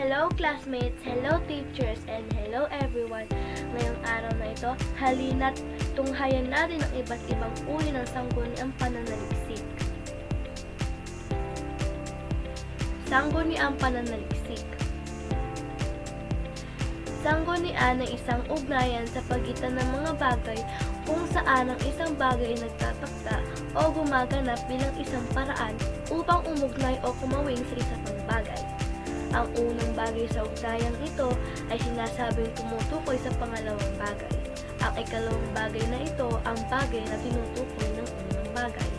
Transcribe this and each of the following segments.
Hello classmates, hello teachers, and hello everyone. Ngayong araw na ito, halina't tunghayan natin ang iba't ibang uri ng sangguniang pananaliksik. Sangguniang pananaliksik. Sanggunian ay isang ugnayan sa pagitan ng mga bagay kung saan ang isang bagay ay nagtatakda o gumaganap bilang isang paraan upang umugnay o kumawin sa isa pang bagay. Ang unang bagay sa ugnayang ito ay sinasabing tumutukoy sa pangalawang bagay. Ang ikalawang bagay na ito ang bagay na tinutukoy ng unang bagay.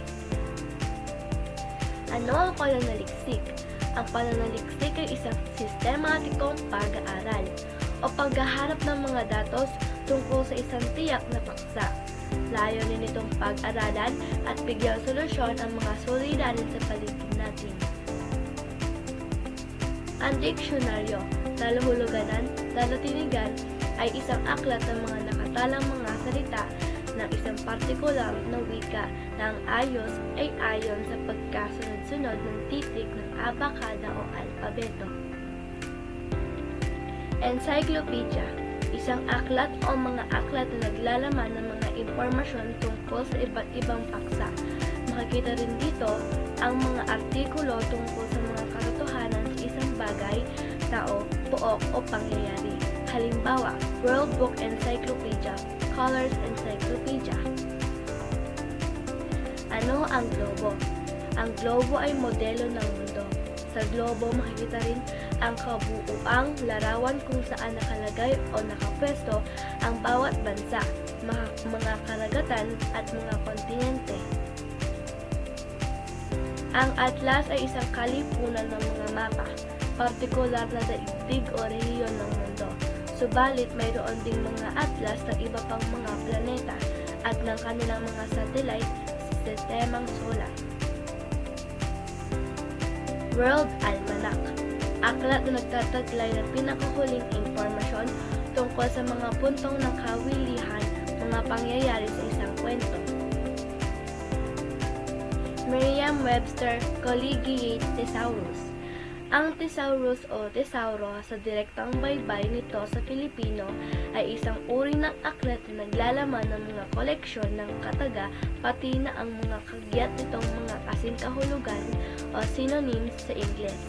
Ano ang pananaliksik? Ang pananaliksik ay isang sistematikong pag-aaral o paghahanap ng mga datos tungkol sa isang tiyak na paksa. Layunin nitong pag-aralan at bigyang solusyon ang mga suliranin sa paligid natin. Ang diksyonaryo, taluhuluganan, talutinigan ay isang aklat ng mga nakatalang mga salita ng isang partikular na wika na ang ayos ay ayon sa pagkasunod-sunod ng titik ng abakada o alpabeto. Encyclopedia, isang aklat o mga aklat na naglalaman ng mga impormasyon tungkol sa iba't ibang paksa. Makikita rin dito ang mga artikulo tungkol sa mga katotohanan sa isang bagay, tao, pook o pangyayari. Halimbawa, World Book Encyclopedia, Colors Encyclopedia. Ano ang globo? Ang globo ay modelo ng mundo. Sa globo makikita rin ang kabuuang larawan kung saan nakalagay o nakapwesto ang bawat bansa, mga karagatan at mga kontinente. Ang atlas ay isang kalipunan ng mga mapa, partikular na daigdig o rehiyon ng mundo. Subalit mayroon ding mga atlas ng iba pang mga planeta at ng kanilang mga satellite sa sistemang solar. World Almanac, aklat na nagtataglay ng pinakahuling impormasyon tungkol sa mga puntong ng kawilihan, mga pangyayari sa isang kwento. Merriam-Webster Collegiate Thesaurus. Ang thesaurus o thesauro sa direktang baybay nito sa Filipino ay isang uri ng aklat na naglalaman ng mga koleksyon ng kataga pati na ang mga kagyat nitong mga kasing kahulugan o synonyms sa Ingles.